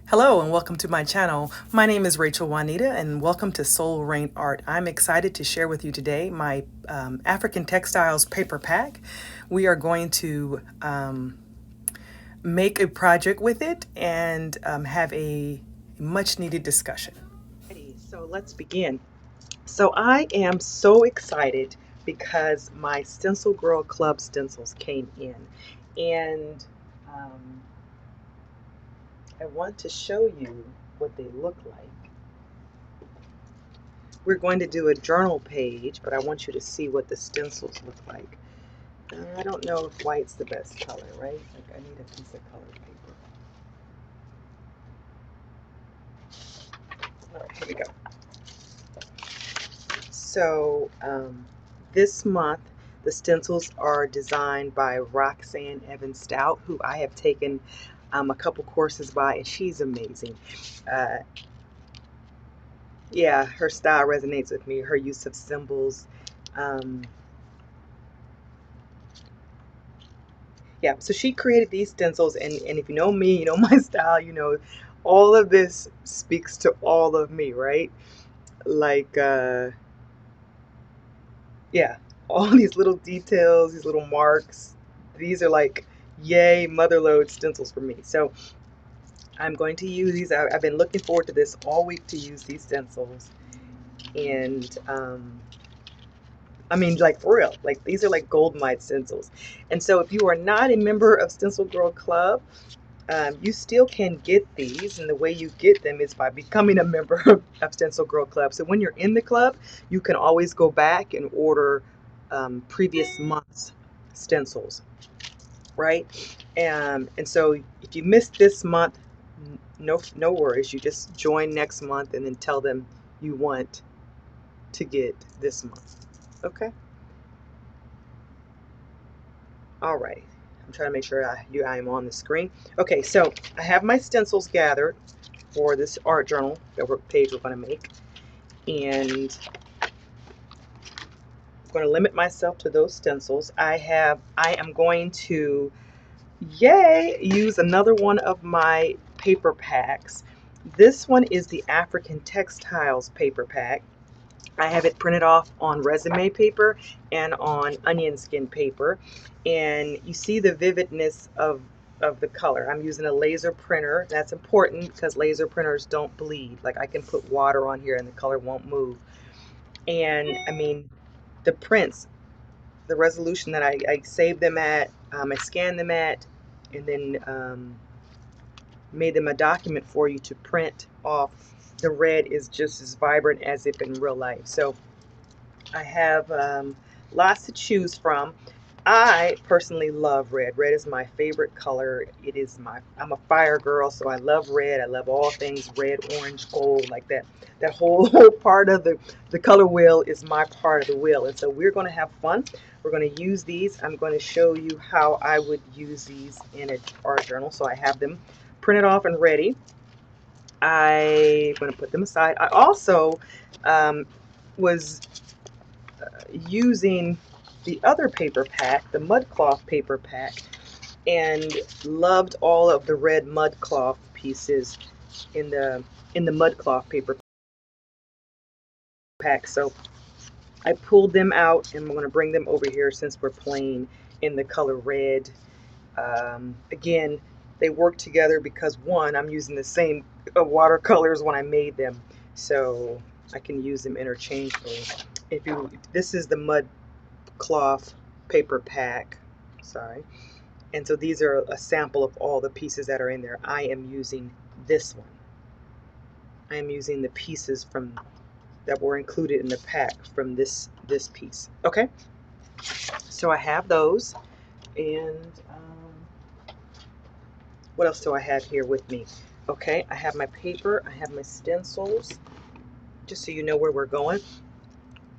Hello and welcome to my channel. My name is Rachel Juanita and welcome to Soul Rain Art. I'm excited to share with you today my African Textiles paper pack. We are going to make a project with it and have a much needed discussion. So let's begin. So I am so excited because my Stencil Girl Club stencils came in and um, I want to show you what they look like. We're going to do a journal page, but I want you to see what the stencils look like. I don't know if white's the best color, right? Like I need a piece of colored paper. All right, here we go. So this month, the stencils are designed by Roxanne Evans Stout, who I have taken a couple courses by, and she's amazing. Uh, yeah, her style resonates with me. Her use of symbols. Um, Yeah, so she created these stencils, and if you know me, you know my style, all of this speaks to all of me, right? Like, yeah, all these little details, these little marks, these are like, yay, motherload stencils for me. So I'm going to use these. I've been looking forward to this all week to use these stencils. And I mean, like for real, like these are like gold mine stencils. And so if you are not a member of Stencil Girl Club, you still can get these, and the way you get them is by becoming a member of Stencil Girl Club. So when you're in the club, you can always go back and order previous month's stencils, right? And so if you missed this month, no worries. You just join next month and then tell them you want to get this month. Okay. All right. I'm trying to make sure I am on the screen. Okay, so I have my stencils gathered for this art journal page we're going to make, and I'm going to limit myself to those stencils. I am going to, yay, use another one of my paper packs. This one is the African Textiles paper pack. I have it printed off on resume paper and on onion skin paper. And you see the vividness of the color. I'm using a laser printer. That's important because laser printers don't bleed. Like I can put water on here and the color won't move. And I mean, the prints, the resolution that I saved them at, I scanned them at, and then made them a document for you to print off. The red is just as vibrant as if in real life. So I have lots to choose from. I personally love red. Red is my favorite color. I'm a fire girl, so I love red. I love all things red, orange, gold, like that. That whole part of the color wheel is my part of the wheel. And so we're going to have fun. We're going to use these. I'm going to show you how I would use these in an art journal. So I have them printed off and ready. I'm going to put them aside. I also was using the other paper pack, the mud cloth paper pack, and loved all of the red mud cloth pieces in the mud cloth paper pack. So I pulled them out and I'm going to bring them over here since we're playing in the color red. Again, they work together because one, I'm using the same watercolors when I made them, so I can use them interchangeably. This is the mud cloth paper pack, sorry, and so these are a sample of all the pieces that are in there. I am using this one. I am using the pieces from that were included in the pack from this piece. Okay, so I have those, and what else do I have here with me? Okay, I have my paper, I have my stencils, just so you know where we're going.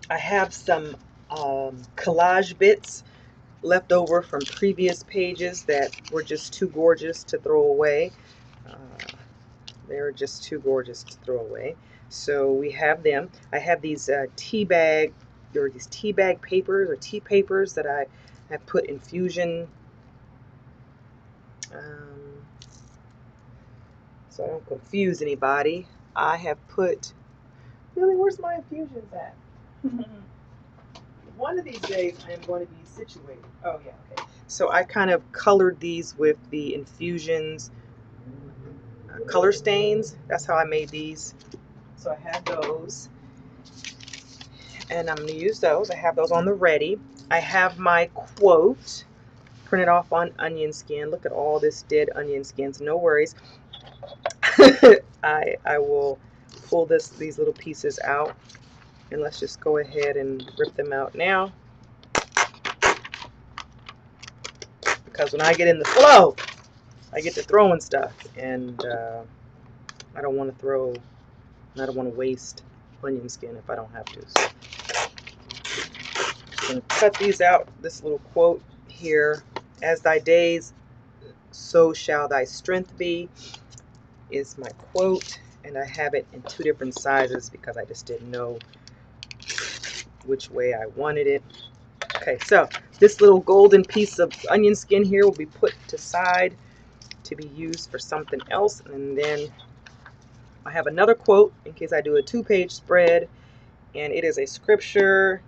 I have some collage bits left over from previous pages that were just too gorgeous to throw away. Uh, they're just too gorgeous to throw away. So we have them. I have these tea bag papers or tea papers that I have put infusion. Um, so I don't confuse anybody, I have put, really, where's my infusions at? One of these days I am going to be situated. Oh yeah, okay. So I kind of colored these with the infusions color stains. That's how I made these. So I have those, and I'm going to use those. I have those on the ready. I have my quote printed off on onion skin. Look at all this dead onion skins. No worries. I will pull these little pieces out, and let's just go ahead and rip them out now. Because when I get in the flow, I get to throwing stuff, and I don't want to throw, and I don't want to waste onion skin if I don't have to. So I'm going to cut these out. This little quote here, as thy days, so shall thy strength be, is my quote. And I have it in 2 different sizes because I just didn't know which way I wanted it. Okay, so this little golden piece of onion skin here will be put to side to be used for something else. And then I have another quote in case I do a 2-page spread, and it is a scripture.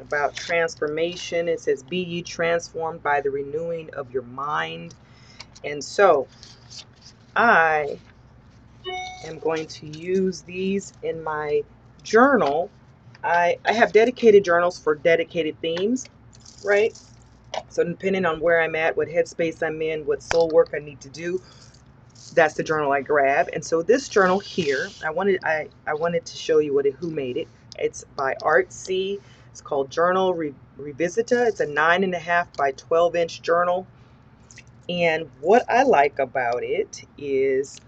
About transformation. It says, be ye transformed by the renewing of your mind. And so I am going to use these in my journal. I have dedicated journals for dedicated themes, right? So depending on where I'm at, what headspace I'm in, what soul work I need to do, that's the journal I grab. And so this journal here, I wanted to show you who made it. It's by Artsy. It's called Journal Revisita. It's a 9.5 by 12-inch journal. And what I like about it is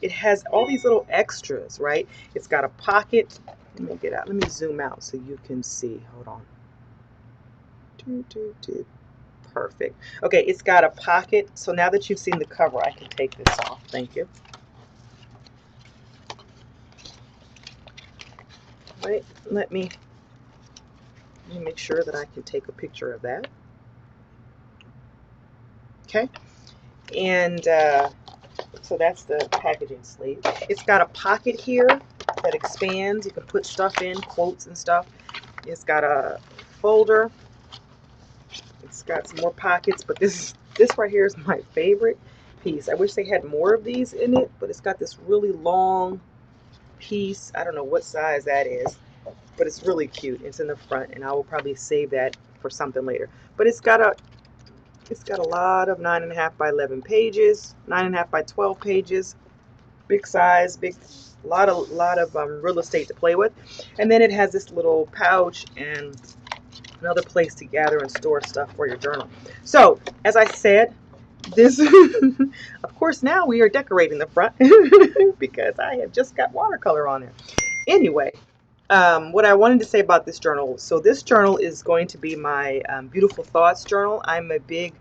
it has all these little extras, right? It's got a pocket. Let me get out. Let me zoom out so you can see. Hold on. Perfect. Okay, it's got a pocket. So now that you've seen the cover, I can take this off. Thank you. Wait, let me make sure that I can take a picture of that. Okay, and so that's the packaging sleeve. It's got a pocket here that expands. You can put stuff in, quotes and stuff. It's got a folder. It's got some more pockets, but this right here is my favorite piece. I wish they had more of these in it, but it's got this really long piece. I don't know what size that is, but it's really cute. It's in the front, and I will probably save that for something later. But it's got a lot of 9.5 by 11 pages, 9.5 by 12 pages, big size, lot of real estate to play with. And then it has this little pouch and another place to gather and store stuff for your journal. So, as I said, this, of course, now we are decorating the front because I have just got watercolor on it. Anyway, what I wanted to say about this journal. So this journal is going to be my Beautiful Thoughts journal. I'm a big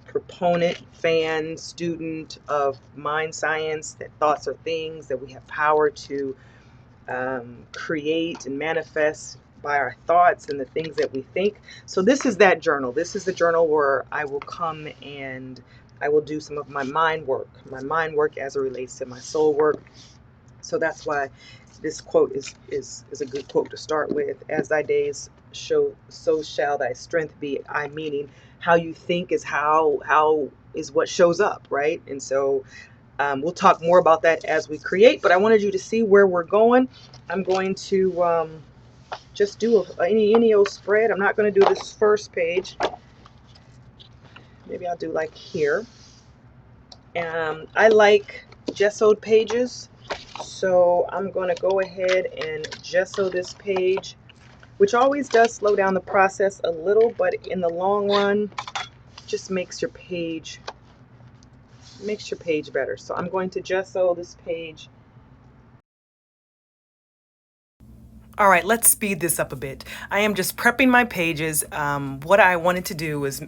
proponent, fan, student of mind science, that thoughts are things, that we have power to create and manifest by our thoughts and the things that we think. So this is that journal. This is the journal where I will come and I will do some of my mind work as it relates to my soul work. So that's why this quote is a good quote to start with. As thy days show, so shall thy strength be. I meaning how you think is how is what shows up, right? And so we'll talk more about that as we create, but I wanted you to see where we're going. I'm going to just do any old spread. I'm not going to do this first page. Maybe I'll do like here. I like gessoed pages, so I'm going to go ahead and gesso this page, which always does slow down the process a little, but in the long run, just makes your page better. So I'm going to gesso this page. All right, let's speed this up a bit. I am just prepping my pages. What I wanted to do was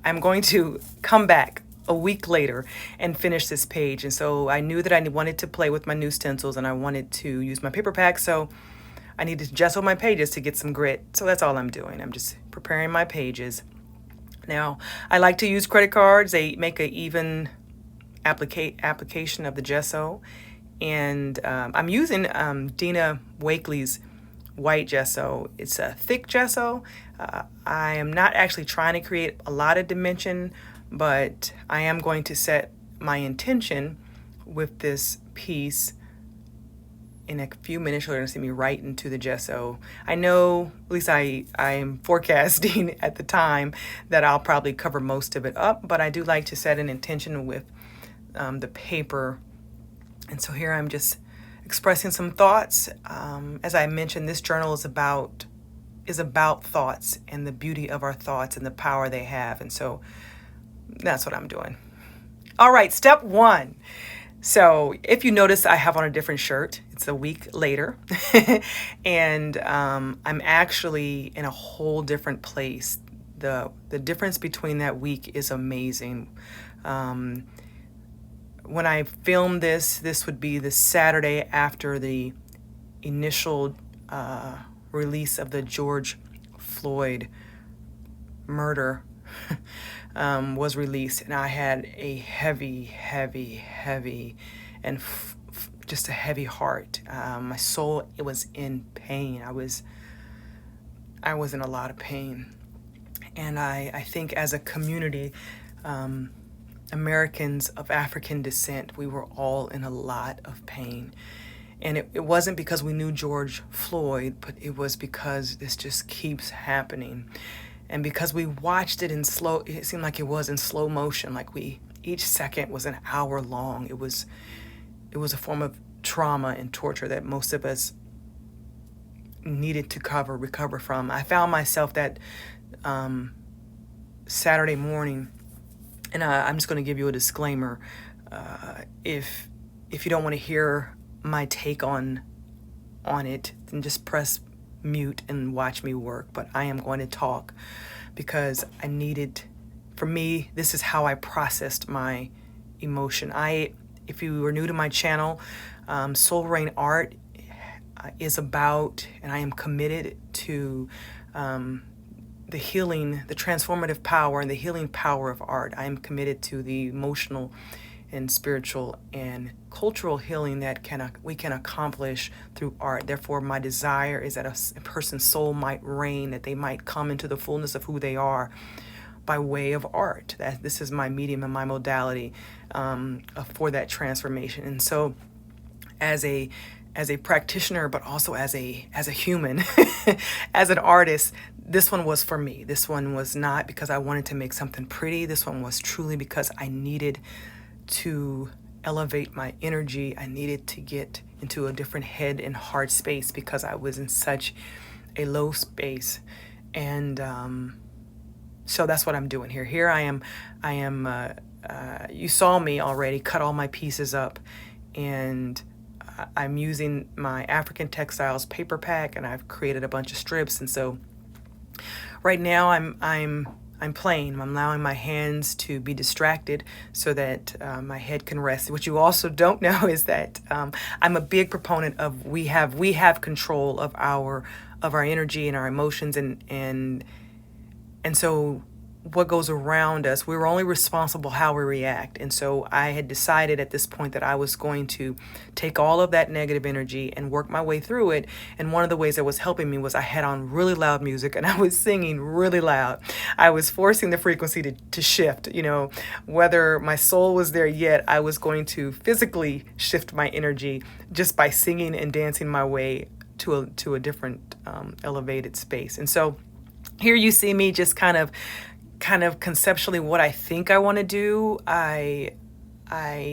I'm going to come back a week later and finish this page. And so I knew that I wanted to play with my new stencils and I wanted to use my paper pack. So I needed to gesso my pages to get some grit. So that's all I'm doing. I'm just preparing my pages. Now, I like to use credit cards. They make an even application of the gesso. And I'm using Dina Wakely's white gesso. It's a thick gesso. I am not actually trying to create a lot of dimension, but I am going to set my intention with this piece. In a few minutes, you're going to see me right into the gesso. I know, at least I'm forecasting at the time, that I'll probably cover most of it up, but I do like to set an intention with the paper. And so here I'm just expressing some thoughts. As I mentioned, this journal is about thoughts and the beauty of our thoughts and the power they have. And so that's what I'm doing. All right, step one. So if you notice, I have on a different shirt. It's a week later. And I'm actually in a whole different place. The difference between that week is amazing. When I filmed this would be the Saturday after the initial release of the George Floyd murder was released, and I had a heavy, and just a heavy heart. My soul, it was in pain. I was in a lot of pain, and I think as a community, Americans of African descent, we were all in a lot of pain. And it wasn't because we knew George Floyd, but it was because this just keeps happening. And because we watched it it seemed like it was in slow motion, like each second was an hour long. It was a form of trauma and torture that most of us needed to recover from. I found myself that Saturday morning, and I'm just going to give you a disclaimer. If you don't want to hear my take on it, then just press mute and watch me work. But I am going to talk because for me, this is how I processed my emotion. If you are new to my channel, Soul Rain Art is about, and I am committed to the healing, the transformative power and the healing power of art. I am committed to the emotional and spiritual and cultural healing that we can accomplish through art. Therefore, my desire is that a person's soul might reign, that they might come into the fullness of who they are by way of art. That this is my medium and my modality for that transformation. And so, as a practitioner, but also as a human, as an artist, this one was for me. This one was not because I wanted to make something pretty. This one was truly because I needed to elevate my energy. I needed to get into a different head and heart space because I was in such a low space. And so that's what I'm doing here. Here I am, you saw me already cut all my pieces up, and I'm using my African Textiles paper pack, and I've created a bunch of strips. And so right now I'm playing. I'm allowing my hands to be distracted so that my head can rest. What you also don't know is that I'm a big proponent of we have control of our energy and our emotions, and so what goes around us, we're only responsible how we react. And so I had decided at this point that I was going to take all of that negative energy and work my way through it. And one of the ways that was helping me was I had on really loud music and I was singing really loud. I was forcing the frequency to shift, whether my soul was there yet, I was going to physically shift my energy just by singing and dancing my way to a different elevated space. And so here you see me just kind of conceptually what I think I want to do. I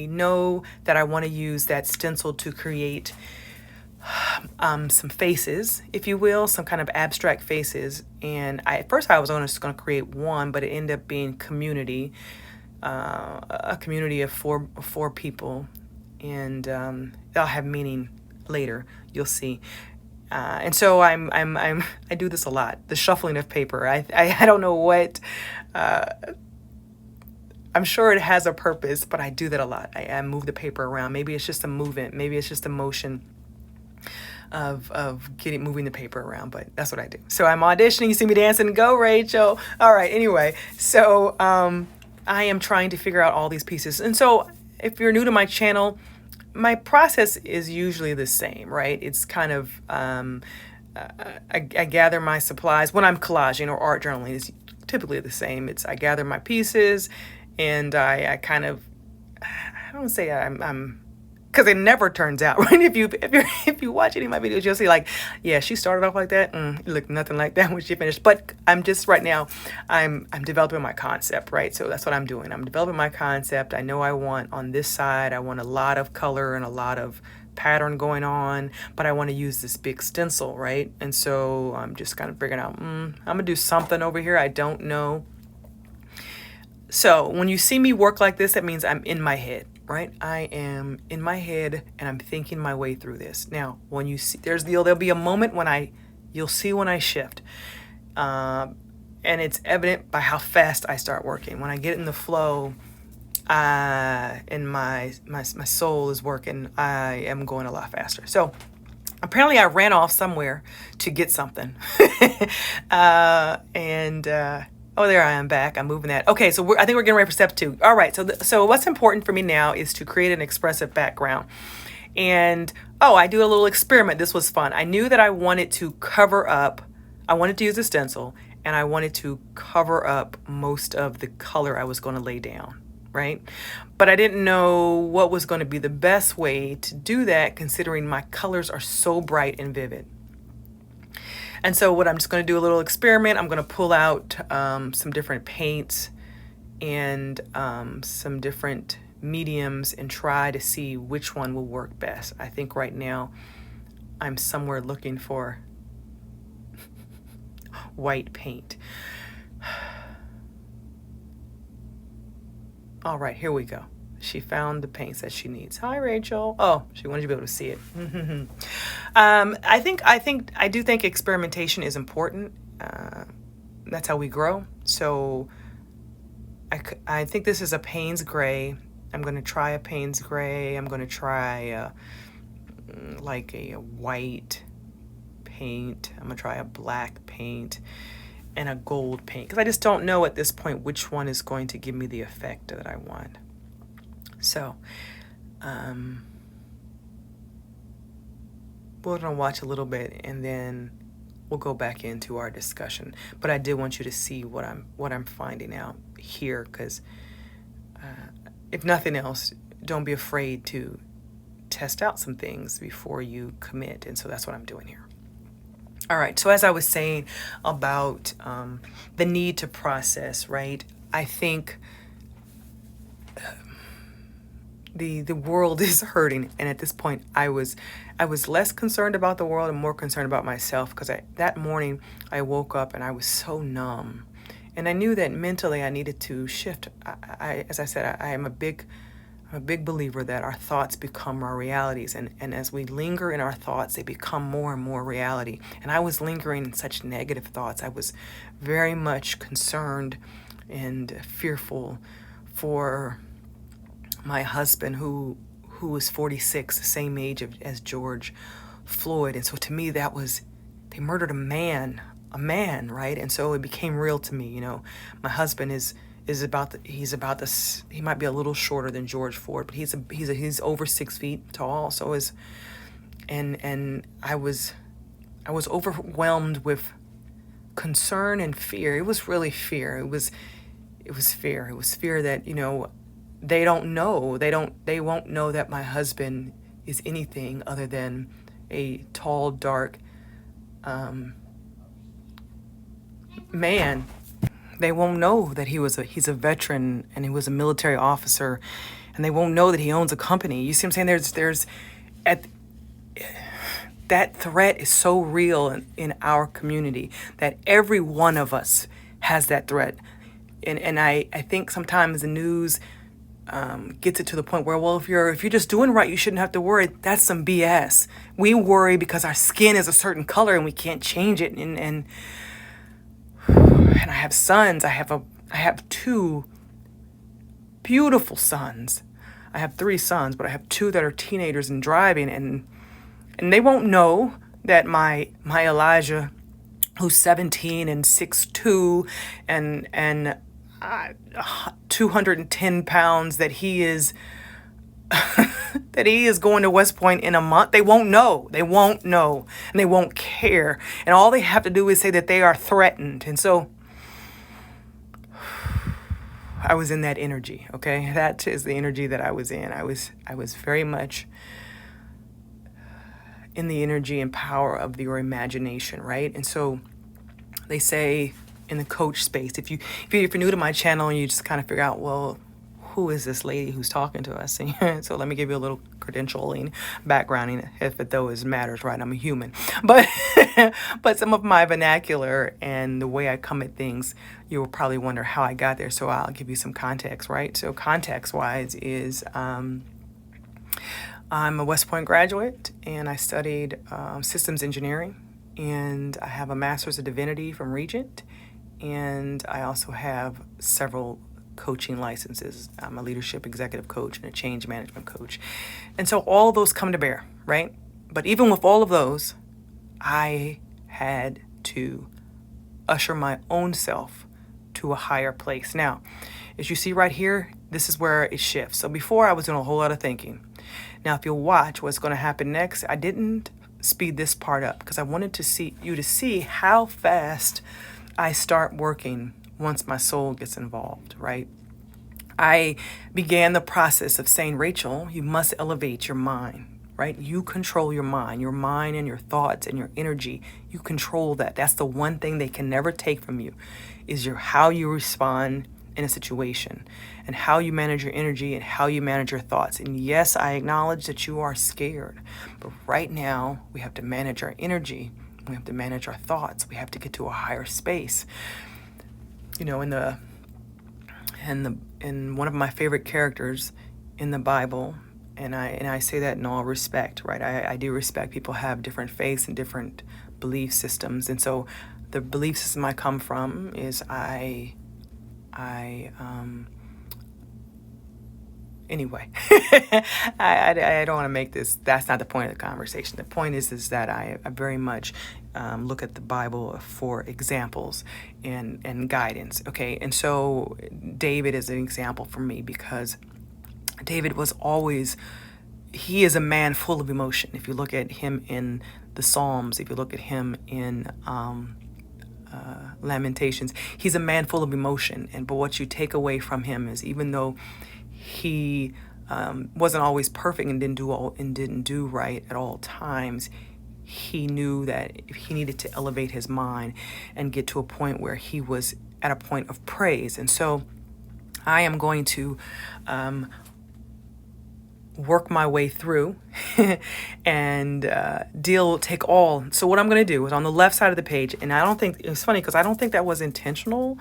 know that I want to use that stencil to create some faces, if you will, some kind of abstract faces. And at first I was just going to create one, but it ended up being community, a community of four people, and they'll have meaning later. You'll see. And so I do this a lot. The shuffling of paper. I don't know what. I'm sure it has a purpose, but I do that a lot. I move the paper around. Maybe it's just a movement. Maybe it's just a motion. of getting moving the paper around, but that's what I do. So I'm auditioning. You see me dancing. Go, Rachel. All right. Anyway, so I am trying to figure out all these pieces. And so if you're new to my channel, my process is usually the same, right? It's kind of I gather my supplies when I'm collaging or art journaling. It's typically the same. It's I gather my pieces, and I kind of I don't say I'm because it never turns out right. If you watch any of my videos, you'll see like, yeah, she started off like that. It looked nothing like that when she finished. But I'm just right now, I'm developing my concept, right? So that's what I'm doing. I'm developing my concept. I know I want on this side, I want a lot of color and a lot of pattern going on, but I want to use this big stencil, right? And so I'm just kind of figuring out, I'm gonna do something over here. I don't know. So when you see me work like this, that means I'm in my head, right? I am in my head and I'm thinking my way through this. Now, when you see, there'll be a moment when you'll see when I shift. And it's evident by how fast I start working. When I get in the flow, and my soul is working, I am going a lot faster. So apparently I ran off somewhere to get something. Oh, there I am back. I'm moving that. Okay, so I think we're getting ready for step 2. All right, so what's important for me now is to create an expressive background. And, I do a little experiment. This was fun. I knew that I wanted to cover up, I wanted to use a stencil, and I wanted to cover up most of the color I was going to lay down, right? But I didn't know what was going to be the best way to do that, considering my colors are so bright and vivid. And so what I'm just going to do a little experiment. I'm going to pull out some different paints and some different mediums and try to see which one will work best. I think right now I'm somewhere looking for white paint. All right, here we go. She found the paints that she needs. Hi, Rachel. Oh, she wanted you to be able to see it. I do think experimentation is important. That's how we grow. So I think this is a Payne's Gray. I'm going to try a Payne's Gray. I'm going to try like a white paint. I'm going to try a black paint and a gold paint, because I just don't know at this point which one is going to give me the effect that I want. So, we're gonna watch a little bit and then we'll go back into our discussion. But I did want you to see what I'm finding out here, because if nothing else, don't be afraid to test out some things before you commit. And so that's what I'm doing here. All right. So as I was saying about the need to process, right? I think the world is hurting, and at this point I was less concerned about the world and more concerned about myself, because that morning I woke up and I was so numb, and I knew that mentally I needed to shift. As I said, I'm a big believer that our thoughts become our realities, and as we linger in our thoughts, they become more and more reality. And I was lingering in such negative thoughts. I was very much concerned and fearful for my husband, who was 46, the same age as George Floyd. And so to me, that was, they murdered a man, right? And so it became real to me. You know, my husband is about this. He might be a little shorter than George Floyd, but he's over 6 feet tall. So and I was overwhelmed with concern and fear. It was really fear. It was fear. It was fear that, you know, they won't know that my husband is anything other than a tall, dark man. They won't know that he's a veteran and he was a military officer, and they won't know that he owns a company. You see what I'm saying? That threat is so real in our community that every one of us has that threat. And I think sometimes the news gets it to the point where, well, if you're just doing right, you shouldn't have to worry. That's some BS. We worry because our skin is a certain color and we can't change it. And I have sons. I have 2 beautiful sons. I have 3 sons, but I have 2 that are teenagers and driving, and they won't know that my Elijah, who's 17 and 6'2", and 210 pounds, that he is that he is going to West Point in a month. They won't know. They won't know, and they won't care. And all they have to do is say that they are threatened. And so I was in that energy, okay? That is the energy that I was in. I was very much in the energy and power of your imagination, right? And so they say in the coach space, if you're new to my channel and you just kind of figure out, well, who is this lady who's talking to us? So let me give you a little credentialing, backgrounding, if it though is matters, right? I'm a human, but but some of my vernacular and the way I come at things, you will probably wonder how I got there. So I'll give you some context, right? So context-wise is I'm a West Point graduate, and I studied systems engineering, and I have a master's of divinity from Regent, and I also have several coaching licenses. I'm a leadership executive coach and a change management coach. And so all of those come to bear, right? But even with all of those, I had to usher my own self to a higher place. Now, as you see right here, this is where it shifts. So before, I was doing a whole lot of thinking. Now, if you'll watch what's going to happen next, I didn't speed this part up because I wanted to see how fast I start working once my soul gets involved, right? I began the process of saying, Rachel, you must elevate your mind, right? You control your mind and your thoughts and your energy. You control that. That's the one thing they can never take from you, is how you respond in a situation and how you manage your energy and how you manage your thoughts. And yes, I acknowledge that you are scared, but right now we have to manage our energy. We have to manage our thoughts. We have to get to a higher space. You know, in one of my favorite characters in the Bible, and I say that in all respect, right? I do respect people have different faiths and different belief systems, and so the belief system I come from is anyway, I don't want to make this. That's not the point of the conversation. The point is that I very much look at the Bible for examples and guidance. Okay, and so David is an example for me because David was always. He is a man full of emotion. If you look at him in the Psalms, if you look at him in Lamentations, he's a man full of emotion. But what you take away from him is, even though he wasn't always perfect and didn't do right at all times, he knew that he needed to elevate his mind and get to a point where he was at a point of praise. And so I am going to work my way through and take all. So what I'm going to do is on the left side of the page, and I don't think, it's funny because I don't think that was intentional,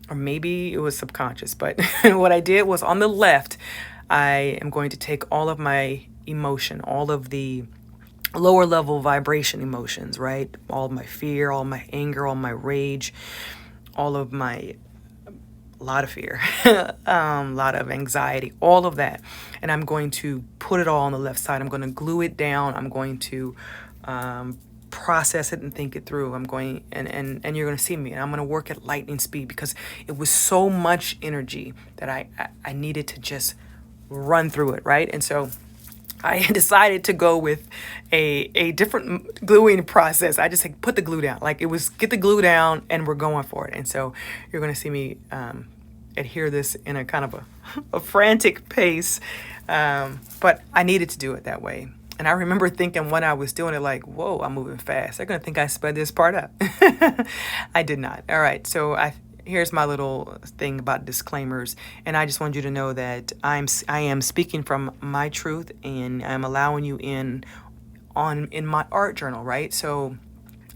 or maybe it was subconscious, but what I did was on the left, I am going to take all of my emotion, all of the lower level vibration emotions, right? All of my fear, all my anger, all my rage, all of my lot of fear, lot of anxiety, all of that. And I'm going to put it all on the left side. I'm going to glue it down. I'm going to process it and think it through. I'm going, and you're going to see me, and I'm going to work at lightning speed because it was so much energy that I needed to just run through it, right? And so I decided to go with a different gluing process. I just put the glue down. Like, it was get the glue down and we're going for it. And so you're going to see me adhere this in a kind of a frantic pace. But I needed to do it that way. And I remember thinking when I was doing it, like, whoa, I'm moving fast. They're going to think I sped this part up. I did not. All right. So here's my little thing about disclaimers, and I just want you to know that I am speaking from my truth, and I'm allowing you in my art journal, right? So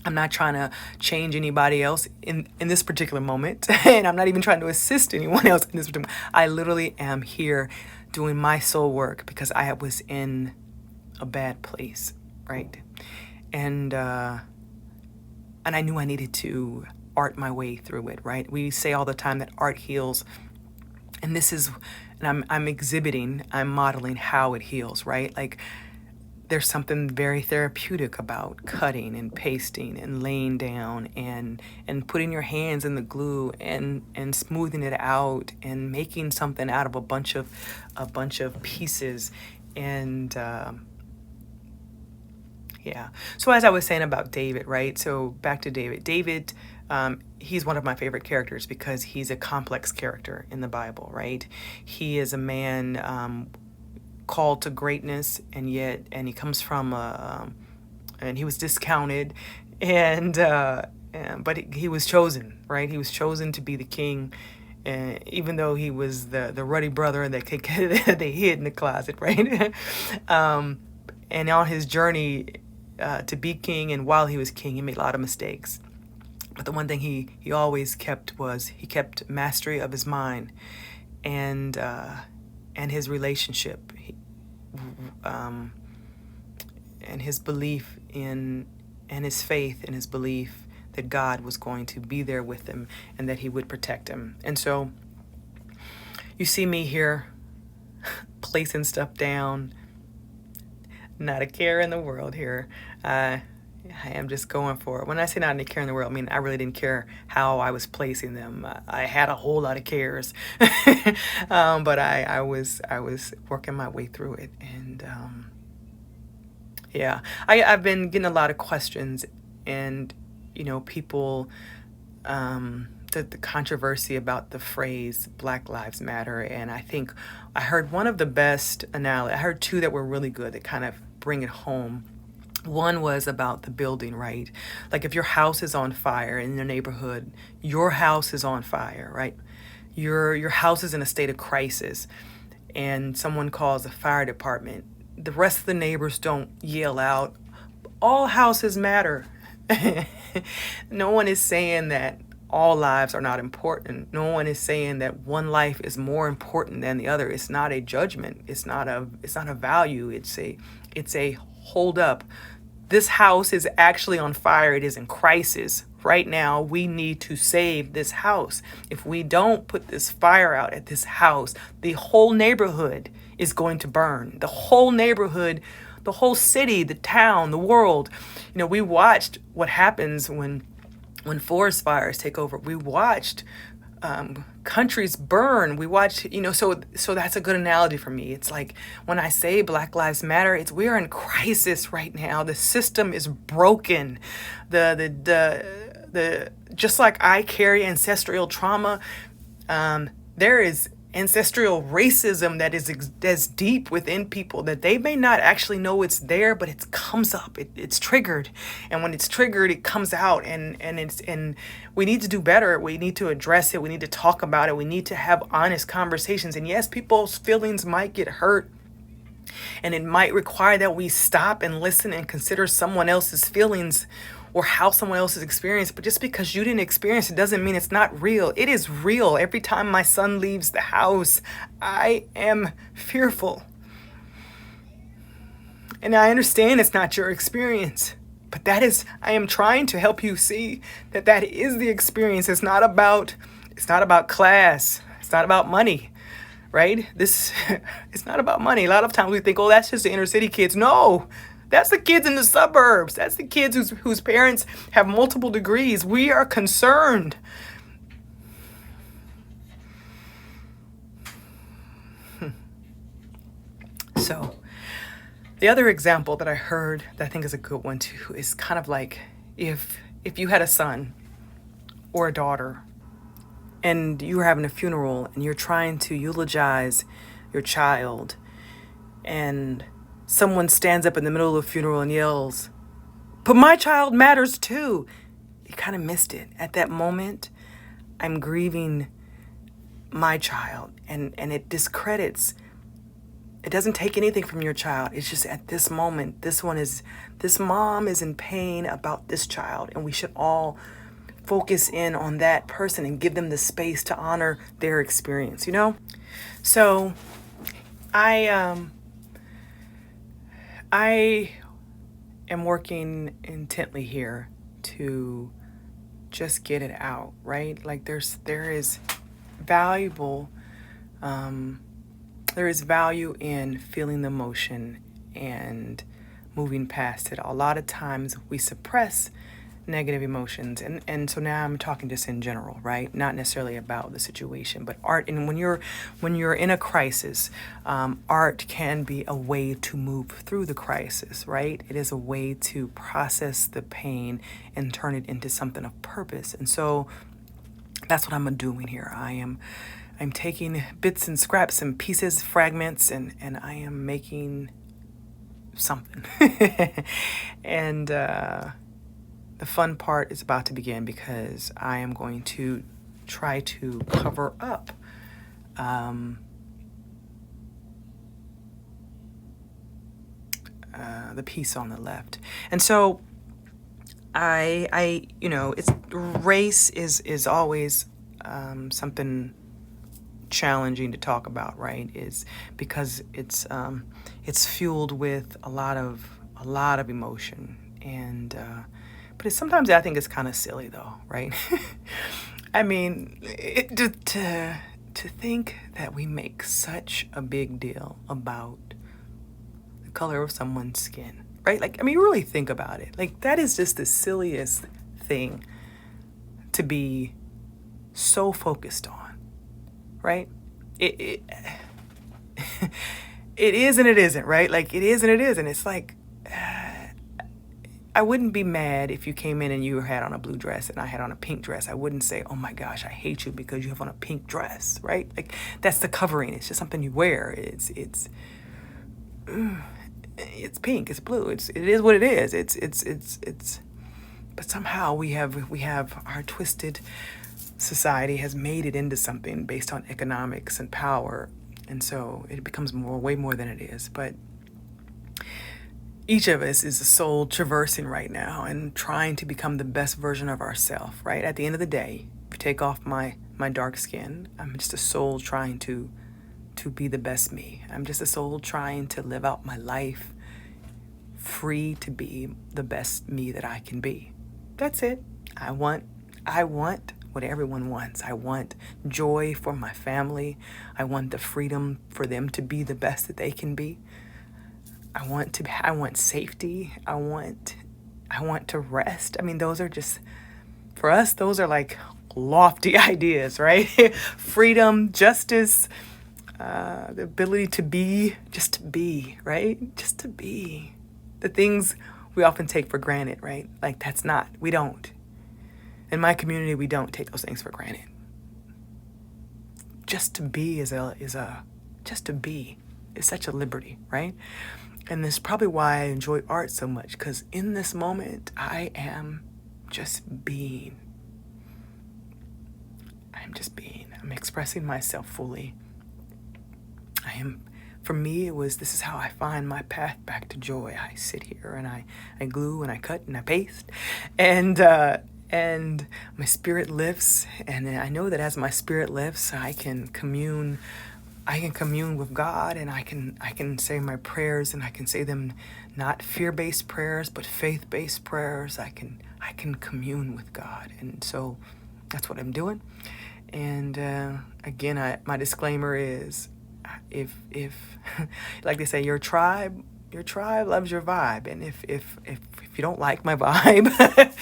I'm not trying to change anybody else in this particular moment, and I'm not even trying to assist anyone else in this particular moment. I literally am here doing my soul work because I was in a bad place, right? And I knew I needed to art my way through it, right? We say all the time that art heals, and I'm modeling how it heals, right? Like, there's something very therapeutic about cutting and pasting and laying down and putting your hands in the glue and smoothing it out and making something out of a bunch of pieces. And yeah. So as I was saying about David, right? So back to David. David, he's one of my favorite characters because he's a complex character in the Bible, right? He is a man called to greatness, and he comes from and he was discounted, but he was chosen, right? He was chosen to be the king, even though he was the ruddy brother that they hid in the closet, right? And on his journey to be king, and while he was king, he made a lot of mistakes. But the one thing he always kept was he kept mastery of his mind and his relationship, and his belief in and his faith and his belief that God was going to be there with him and that he would protect him. And so you see me here placing stuff down, not a care in the world here. I am just going for it. When I say not a care in the world, I mean I really didn't care how I was placing them. I had a whole lot of cares, but I was working my way through it, and yeah, I've been getting a lot of questions, and people, the controversy about the phrase Black Lives Matter, and I think I heard one of the best analogies. I heard two that were really good that kind of bring it home. One was about the building, right? Like if your house is on fire in your neighborhood, your house is on fire, right? Your house is in a state of crisis, and someone calls the fire department. The rest of the neighbors don't yell out, "All houses matter." No one is saying that all lives are not important. No one is saying that one life is more important than the other. It's not a judgment. It's not a value. It's a hold up. This house is actually on fire. It is in crisis. Right now, we need to save this house. If we don't put this fire out at this house, the whole neighborhood is going to burn. The whole neighborhood, the whole city, the town, the world. We watched what happens when forest fires take over. We watched countries burn. We watched, so that's a good analogy for me. It's like when I say Black Lives Matter, we are in crisis right now. The system is broken. The just like I carry ancestral trauma, there is ancestral racism that is as deep within people that they may not actually know it's there, but it comes up. It's triggered, and when it's triggered, it comes out, and we need to do better. We need to address it. We need to talk about it. We need to have honest conversations. And yes, people's feelings might get hurt, and it might require that we stop and listen and consider someone else's feelings or how someone else is experienced. But just because you didn't experience it doesn't mean it's not real. It is real. Every time my son leaves the house, I am fearful. And I understand it's not your experience, but I am trying to help you see that is the experience. It's not about class. It's not about money, right? It's not about money. A lot of times we think, oh, that's just the inner city kids. No, that's the kids in the suburbs. That's the kids whose parents have multiple degrees. We are concerned. So, the other example that I heard that I think is a good one too is kind of like if you had a son or a daughter and you were having a funeral and you're trying to eulogize your child, and someone stands up in the middle of the funeral and yells, "But my child matters too." You kind of missed it. At that moment, I'm grieving my child, and it discredits. It doesn't take anything from your child. It's just at this moment, this mom is in pain about this child, and we should all focus in on that person and give them the space to honor their experience, So I am working intently here to just get it out, right? Like there is valuable, there is value in feeling the emotion and moving past it. A lot of times we suppress negative emotions, and so now I'm talking just in general, right? Not necessarily about the situation, but art. And when you're in a crisis, art can be a way to move through the crisis, right? It is a way to process the pain and turn it into something of purpose. And so that's what I'm doing here. I'm taking bits and scraps and pieces, fragments, and I am making something. And the fun part is about to begin, because I am going to try to cover up the piece on the left. And so it's race is always something challenging to talk about, right? Is because it's fueled with a lot of emotion, and but sometimes I think it's kind of silly, though, right? I mean, to think that we make such a big deal about the color of someone's skin, right? Like, I mean, really think about it. Like, that is just the silliest thing to be so focused on, right? It it is and it isn't, right? Like, it is and it isn't. It's like, I wouldn't be mad if you came in and you had on a blue dress and I had on a pink dress. I wouldn't say, oh my gosh, I hate you because you have on a pink dress, right? Like, that's the covering. It's just something you wear. It's pink. It's blue. It is what it is. It's. But somehow we have our twisted society has made it into something based on economics and power, and so it becomes way more than it is. But each of us is a soul traversing right now and trying to become the best version of ourselves, right? At the end of the day, if you take off my dark skin, I'm just a soul trying to be the best me. I'm just a soul trying to live out my life free to be the best me that I can be. That's it. I want what everyone wants. I want joy for my family. I want the freedom for them to be the best that they can be. I want safety. I want to rest. I mean, those are just, for us, those are like lofty ideas, right? Freedom, justice, the ability to be, just to be, right? Just to be. The things we often take for granted, right? Like, we don't. In my community, we don't take those things for granted. Just to be just to be is such a liberty, right? And this is probably why I enjoy art so much, because in this moment, I am just being. I'm just being. I'm expressing myself fully. For me, this is how I find my path back to joy. I sit here and I glue and I cut and I paste, and my spirit lifts, and I know that as my spirit lifts, I can commune with God, and I can say my prayers, and I can say them not fear-based prayers, but faith-based prayers. I can commune with God, and so that's what I'm doing. And again, my disclaimer is, if like they say, your tribe loves your vibe, and if you don't like my vibe,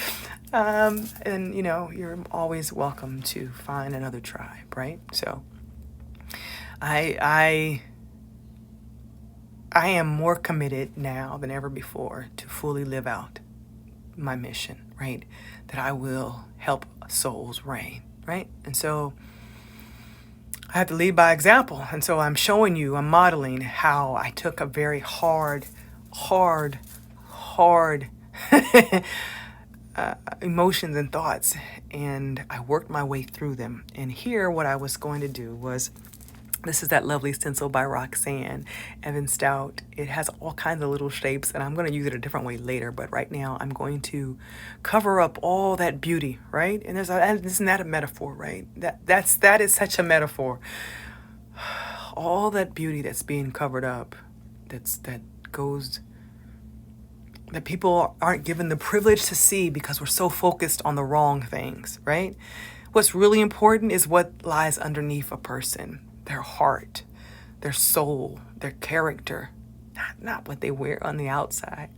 and you're always welcome to find another tribe, right? So I am more committed now than ever before to fully live out my mission, right? That I will help souls reign, right? And so I have to lead by example. And so I'm modeling how I took a very hard emotions and thoughts, and I worked my way through them. And here, what I was going to do was, this is that lovely stencil by Roxanne Evan Stout. It has all kinds of little shapes, and I'm going to use it a different way later. But right now, I'm going to cover up all that beauty, right? And isn't that a metaphor, right? That is such a metaphor. All that beauty that's being covered up, that people aren't given the privilege to see because we're so focused on the wrong things, right? What's really important is what lies underneath a person. Their heart, their soul, their character, not what they wear on the outside.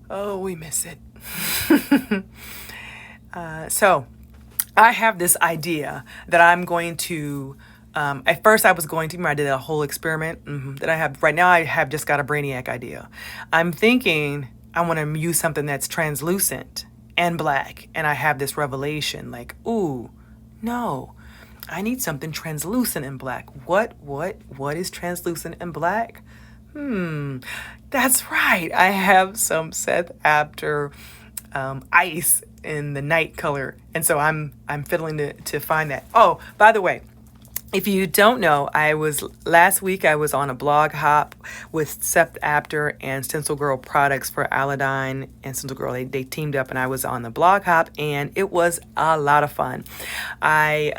Oh, we miss it. So I have this idea that I'm going to. At first, I was going to. I did a whole experiment that I have right now. I have just got a brainiac idea. I'm thinking I want to use something that's translucent and black, and I have this revelation like, ooh, no, I need something translucent and black. What is translucent and black? That's right. I have some Seth Apter ice in the night color, and so I'm fiddling to find that. Oh, by the way, if you don't know, last week I was on a blog hop with Seth Apter and Stencil Girl products for Aladdin and Stencil Girl. They teamed up, and I was on the blog hop, and it was a lot of fun. I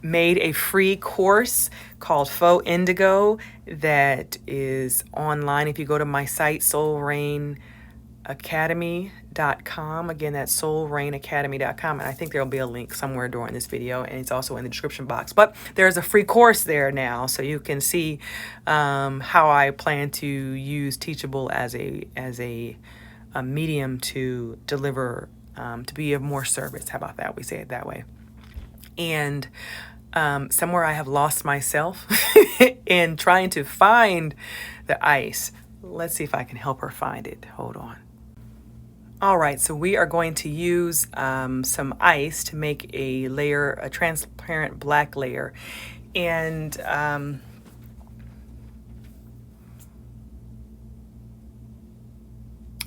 made a free course called Faux Indigo that is online. If you go to my site, soulrainacademy.com. Again, that's soulrainacademy.com. And I think there'll be a link somewhere during this video, and it's also in the description box. But there's a free course there now, so you can see how I plan to use Teachable as a medium to deliver, to be of more service. How about that? We say it that way. And somewhere I have lost myself in trying to find the ice. Let's see if I can help her find it. Hold on. All right, so we are going to use some ice to make a layer, a transparent black layer. And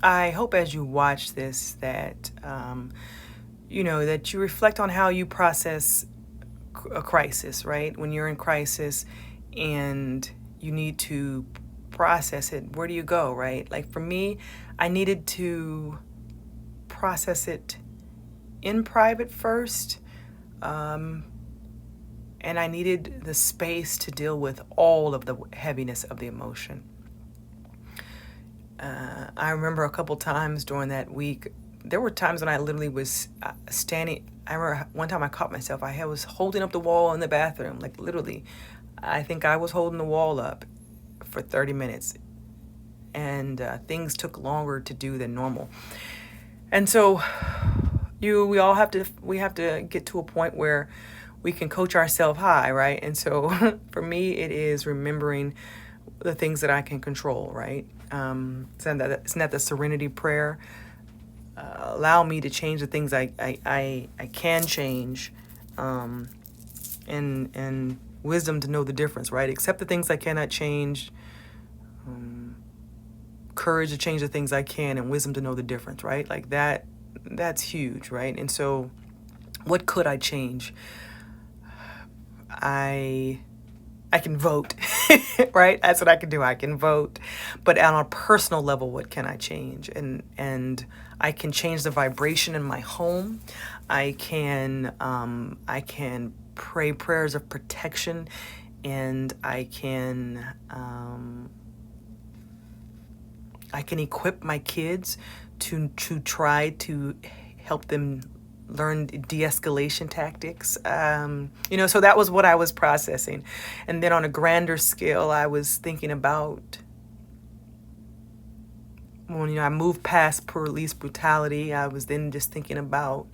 I hope as you watch this that, that you reflect on how you process a crisis, right? When you're in crisis and you need to process it, where do you go, right? Like for me, I needed to process it in private first, and I needed the space to deal with all of the heaviness of the emotion. I remember a couple times during that week, there were times when I literally was standing. I remember one time I caught myself. I was holding up the wall in the bathroom, like literally. I think I was holding the wall up for 30 minutes, and things took longer to do than normal. And so we have to get to a point where we can coach ourselves high, right? And so for me, it is remembering the things that I can control, right? Isn't that the serenity prayer? Allow me to change the things I can change, and wisdom to know the difference, right? Accept the things I cannot change, courage to change the things I can, and wisdom to know the difference, right? Like that's huge, right? And so what could I change? I can vote, right? That's what I can do. I can vote. But on a personal level, what can I change? And I can change the vibration in my home. I can pray prayers of protection, and I can equip my kids to try to help them learn de-escalation tactics. So that was what I was processing. And then on a grander scale, I was thinking about when I moved past police brutality, I was then just thinking about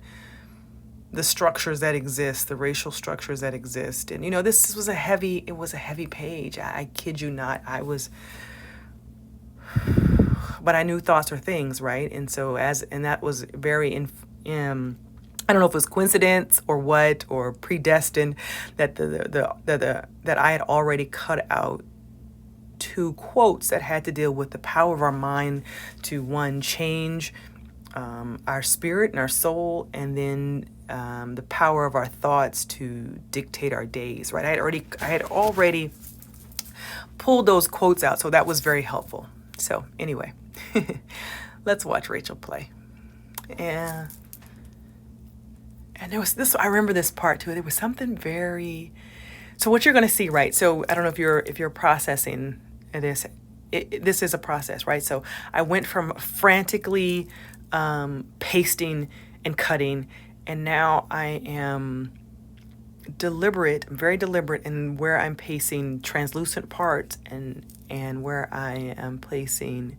the structures that exist, the racial structures that exist. And this was a heavy page. I kid you not. But I knew thoughts are things, right? And so that was very I don't know if it was coincidence or what, or predestined, that that I had already cut out 2 quotes that had to deal with the power of our mind to, one, change our spirit and our soul, and then the power of our thoughts to dictate our days, right? I had already pulled those quotes out, so that was very helpful. So anyway, let's watch Rachel play. Yeah. And there was this, I remember this part too. There was something very, so what you're going to see, right? So I don't know if you're processing this. This is a process, right? So I went from frantically pasting and cutting, and now I am very deliberate in where I'm placing translucent parts and where I am placing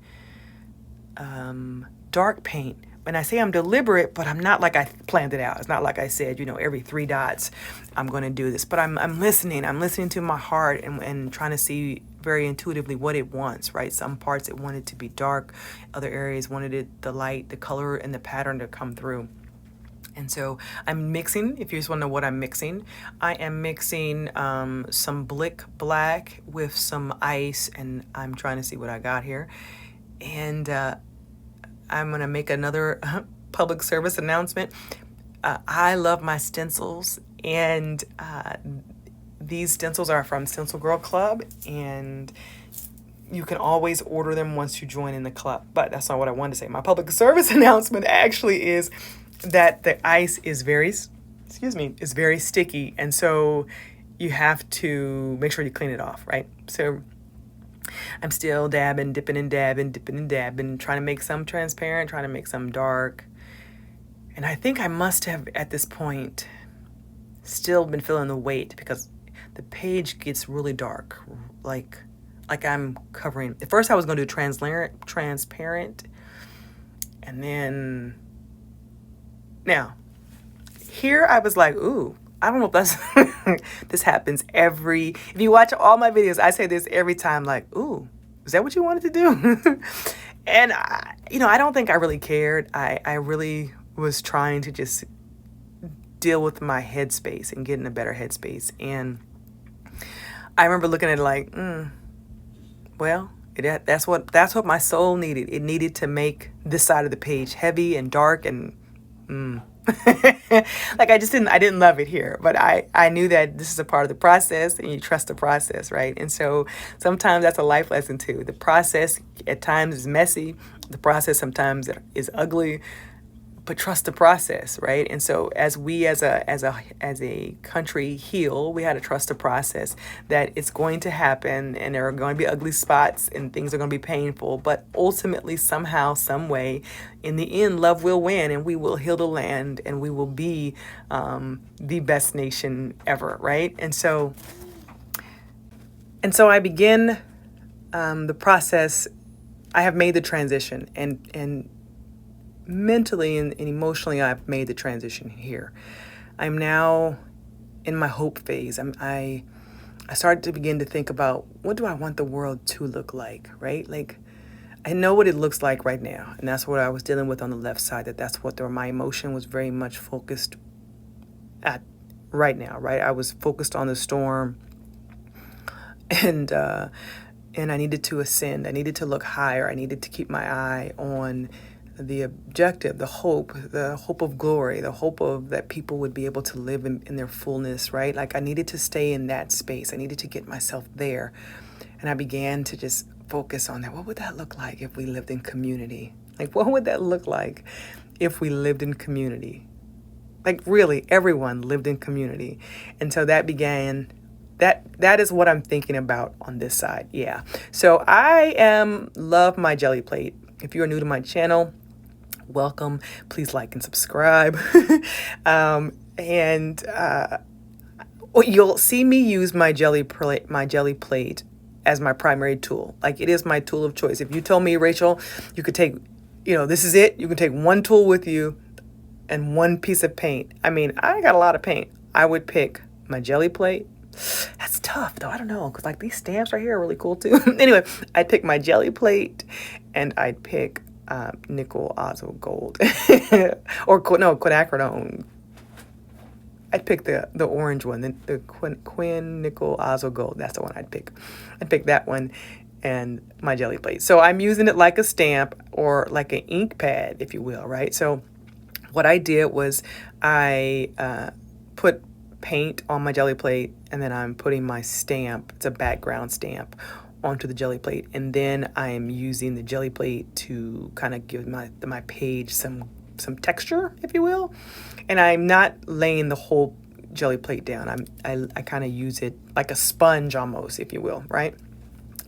dark paint. And I say I'm deliberate, but I'm not like I planned it out. It's not like I said, every 3 dots, I'm going to do this. But I'm listening. I'm listening to my heart and trying to see very intuitively what it wants, right? Some parts it wanted to be dark. Other areas wanted the light, the color, and the pattern to come through. And so I'm mixing, if you just want to know what I'm mixing, I am mixing some Blick Black with some ice, and I'm trying to see what I got here. And I'm going to make another public service announcement. I love my stencils, and these stencils are from Stencil Girl Club, and you can always order them once you join in the club. But that's not what I wanted to say. My public service announcement actually is that the ice is very sticky, and so you have to make sure you clean it off, right? So I'm still dabbing, dipping and dabbing, trying to make some transparent, trying to make some dark. And I think I must have, at this point, still been feeling the weight, because the page gets really dark, like I'm covering. At first I was going to do transparent, and then now here I was like, ooh, I don't know if that's this happens if you watch all my videos, I say this every time, like, ooh, is that what you wanted to do? And I don't think I really cared. I really was trying to just deal with my headspace and get in a better headspace. And I remember looking at it like, well, that's what my soul needed. It needed to make this side of the page heavy and dark and like I didn't love it here, but I knew that this is a part of the process, and you trust the process, right? And so sometimes that's a life lesson too. The process at times is messy. The process sometimes is ugly, but trust the process, right? And so as we as a country heal, we had to trust the process, that it's going to happen, and there are going to be ugly spots and things are going to be painful, but ultimately somehow, some way, in the end, love will win, and we will heal the land, and we will be the best nation ever, right? And so I begin the process. I have made the transition, and mentally and emotionally, I've made the transition here. I'm now in my hope phase. I started to begin to think about, what do I want the world to look like, right? Like, I know what it looks like right now, and that's what I was dealing with on the left side. That's what my emotion was very much focused at right now, right? I was focused on the storm, and I needed to ascend. I needed to look higher. I needed to keep my eye on the objective, the hope of glory, the hope of that people would be able to live in their fullness, right? Like, I needed to stay in that space. I needed to get myself there. And I began to just focus on that. What would that look like if we lived in community? Like, what would that look like if we lived in community? Like, really, everyone lived in community. And so that began, that is what I'm thinking about on this side. Yeah. So I love my jelly plate. If you are new to my channel, welcome. Please like and subscribe. You'll see me use my jelly plate as my primary tool. Like, it is my tool of choice. If you told me, Rachel, you could take, this is it. You can take one tool with you and one piece of paint. I mean, I got a lot of paint. I would pick my jelly plate. That's tough though. I don't know, because like these stamps right here are really cool too. Anyway, I'd pick my jelly plate, and I'd pick nickel azo gold or quinacridone. I'd pick the orange one, the quin nickel azo gold. That's the one I'd pick. I'd pick that one and my jelly plate. So I'm using it like a stamp or like an ink pad, if you will, right? So what I did was I put paint on my jelly plate, and then I'm putting my stamp, it's a background stamp, onto the jelly plate, and then I am using the jelly plate to kind of give my page some texture, if you will. And I'm not laying the whole jelly plate down. I kind of use it like a sponge almost, if you will, right?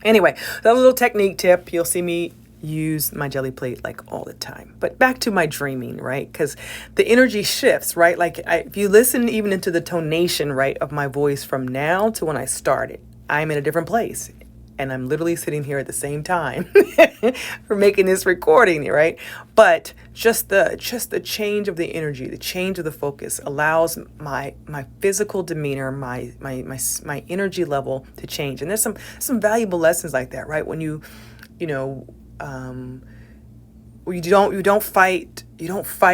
Anyway, that little technique tip, you'll see me use my jelly plate like all the time. But back to my dreaming, right? Because the energy shifts, right? Like if you listen even into the tonation, right, of my voice from now to when I started, I'm in a different place. and I'm literally sitting here at the same time for making this recording, right? But just the change of the energy, the change of the focus allows my physical demeanor, my energy level to change. And there's some valuable lessons like that, right? When you know, you don't fight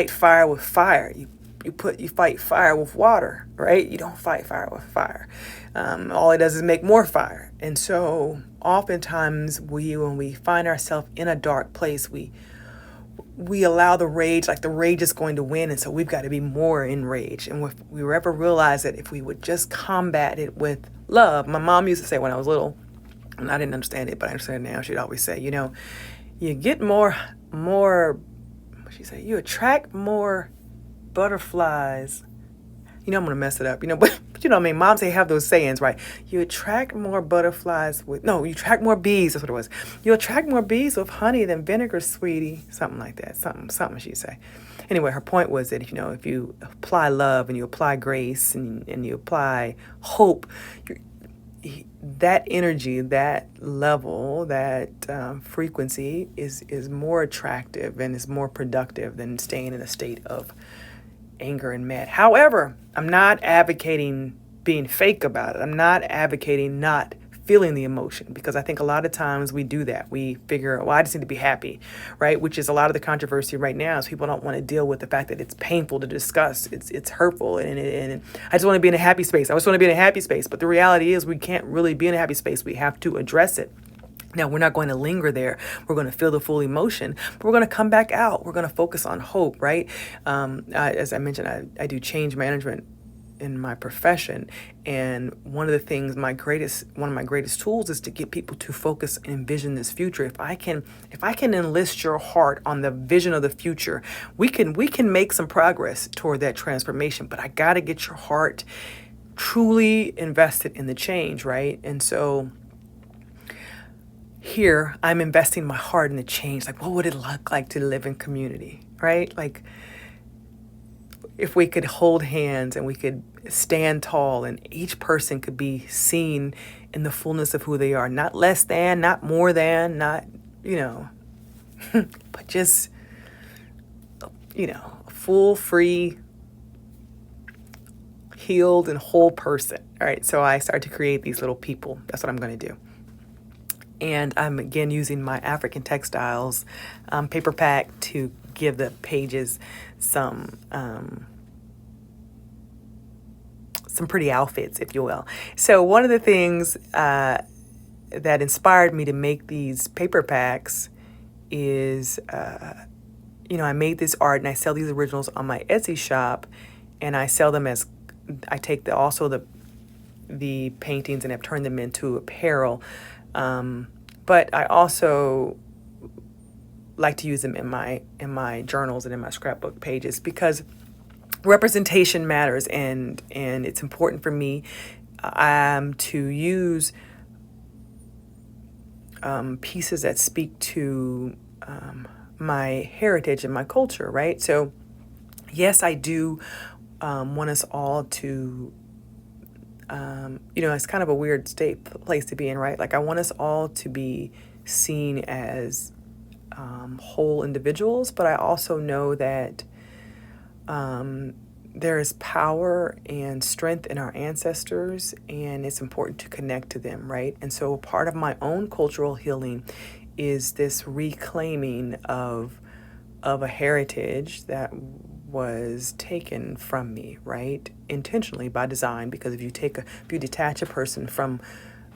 fire with fire. You fight fire with water, right? You don't fight fire with fire. All it does is make more fire. And so oftentimes when we find ourselves in a dark place, we allow the rage, like the rage is going to win. And so we've got to be more enraged. And if we ever realize that if we would just combat it with love, my mom used to say when I was little, and I didn't understand it, but I understand it now. She'd always say, you get more, she said, you attract more butterflies. I'm going to mess it up, but you know what I mean? Moms, they have those sayings, right? You attract more butterflies you attract more bees. That's what it was. You attract more bees with honey than vinegar, sweetie. Something like that. Something she'd say. Anyway, her point was that, if you apply love and you apply grace and you apply hope, that energy, that level, that frequency is more attractive and is more productive than staying in a state of anger and mad. However, I'm not advocating being fake about it. I'm not advocating not feeling the emotion, because I think a lot of times we do that. We figure, well, I just need to be happy, right? Which is a lot of the controversy right now, is people don't want to deal with the fact that it's painful to discuss. It's hurtful. And I just want to be in a happy space. I just want to be in a happy space. But the reality is we can't really be in a happy space. We have to address it. Now, we're not going to linger there. We're going to feel the full emotion, but we're going to come back out. We're going to focus on hope, right? As I mentioned, I do change management in my profession. And one of the things, one of my greatest tools is to get people to focus and envision this future. If I can enlist your heart on the vision of the future, we can make some progress toward that transformation. But I got to get your heart truly invested in the change, right? And so here I'm investing my heart in the change. Like, what would it look like to live in community, right? Like, if we could hold hands and we could stand tall and each person could be seen in the fullness of who they are, not less than, not more than, not, but just, a full, free, healed and whole person. All right. So I started to create these little people. That's what I'm going to do. And I'm again using my African Textiles paper pack to give the pages some pretty outfits, if you will. So one of the things that inspired me to make these paper packs is, I made this art and I sell these originals on my Etsy shop, and I sell them as, I take the paintings and have turned them into apparel. But I also like to use them in my journals and in my scrapbook pages, because representation matters, and it's important for me to use pieces that speak to my heritage and my culture, right? So yes, I do want us all to it's kind of a weird place to be in, right? Like, I want us all to be seen as whole individuals, but I also know that there is power and strength in our ancestors, and it's important to connect to them, right? And so part of my own cultural healing is this reclaiming of a heritage that was taken from me, right? Intentionally, by design, because if you detach a person from,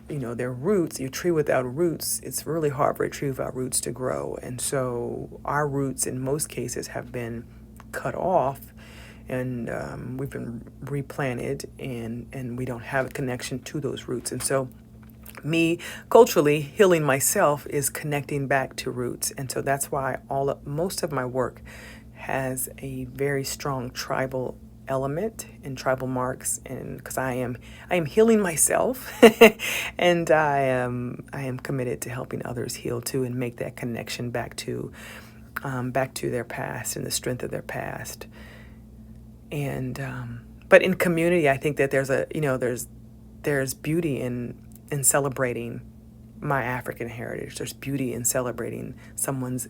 their roots, your tree without roots, it's really hard for a tree without roots to grow. And so our roots in most cases have been cut off, and we've been replanted, and we don't have a connection to those roots. And so me culturally healing myself is connecting back to roots. And so that's why most of my work has a very strong tribal element and tribal marks, and because I am healing myself and I am committed to helping others heal too, and make that connection back to their past and the strength of their past. And but in community, I think that there's beauty in celebrating my African heritage. There's beauty in celebrating someone's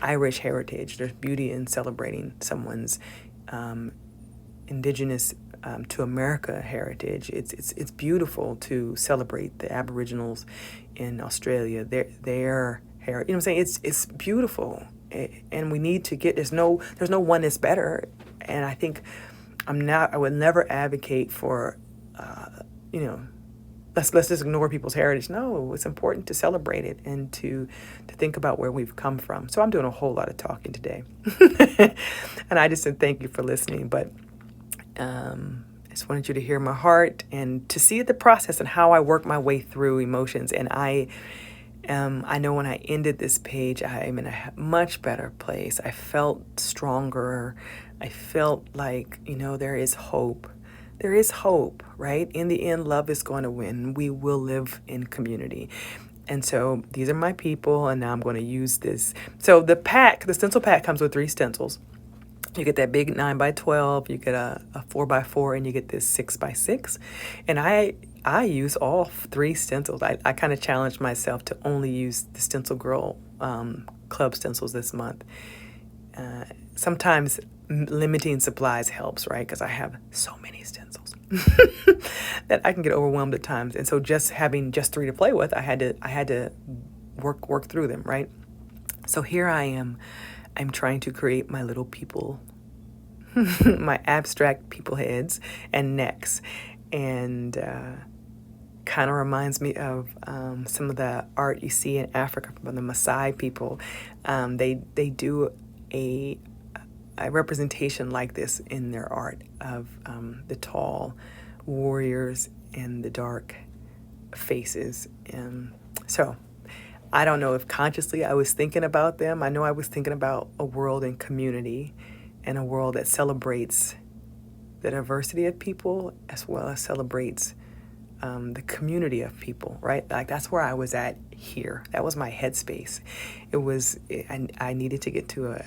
Irish heritage. There's beauty in celebrating someone's indigenous to America heritage. It's beautiful to celebrate the Aboriginals in Australia. Their heritage. You know what I'm saying? It's beautiful, and we need to get. There's no one that's better. And I think I would never advocate for, you know, let's just ignore people's heritage. No, it's important to celebrate it and to think about where we've come from. So I'm doing a whole lot of talking today, and I just said thank you for listening. But I just wanted you to hear my heart and to see the process and how I work my way through emotions. And I know when I ended this page, I am in a much better place. I felt stronger. I felt like, you know, there is hope. There is hope, right? In the end, love is going to win. We will live in community. And so these are my people, and now I'm going to use this. So the stencil pack comes with 3 stencils. You get that big 9x12, you get a 4x4, and you get this 6x6. And I use all 3 stencils. I kind of challenged myself to only use the Stencil Girl Club stencils this month. Sometimes limiting supplies helps, right? Because I have so many stencils that I can get overwhelmed at times. And so just having just 3 to play with, I had to work through them, right? So here I am. I'm trying to create my little people, my abstract people heads and necks. And kind of reminds me of some of the art you see in Africa from the Maasai people. They do a representation like this in their art of the tall warriors and the dark faces. So I don't know if consciously I was thinking about them. I know I was thinking about a world in community and a world that celebrates the diversity of people as well as celebrates the community of people, right? Like that's where I was at here. That was my headspace. I needed to get to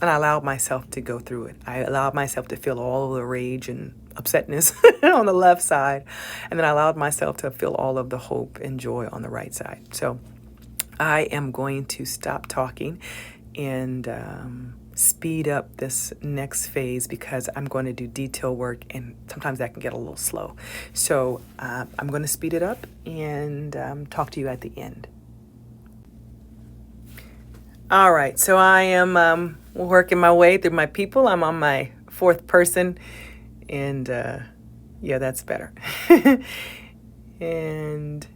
and I allowed myself to go through it. I allowed myself to feel all of the rage and upsetness on the left side. And then I allowed myself to feel all of the hope and joy on the right side. So I am going to stop talking and speed up this next phase because I'm going to do detail work and sometimes that can get a little slow. So I'm going to speed it up and talk to you at the end. All right, so I am working my way through my people. I'm on my 4th person, and yeah, that's better. And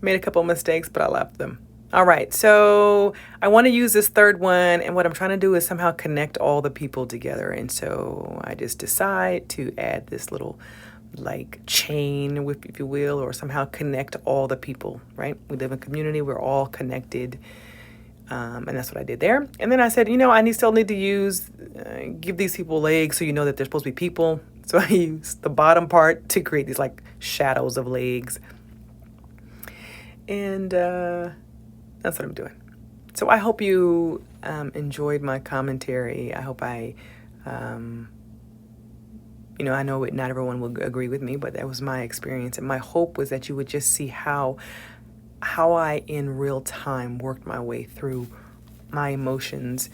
made a couple of mistakes, but I left them. All right, so I want to use this 3rd one, and what I'm trying to do is somehow connect all the people together. And so I just decide to add this little like chain, if you will, or somehow connect all the people, right? We live in community, we're all connected. And that's what I did there. And then I said, you know, I still need to give these people legs so you know that they're supposed to be people. So I used the bottom part to create these like shadows of legs. And that's what I'm doing. So I hope you enjoyed my commentary. I hope I know not everyone will agree with me, but that was my experience. And my hope was that you would just see how I, in real time, worked my way through my emotions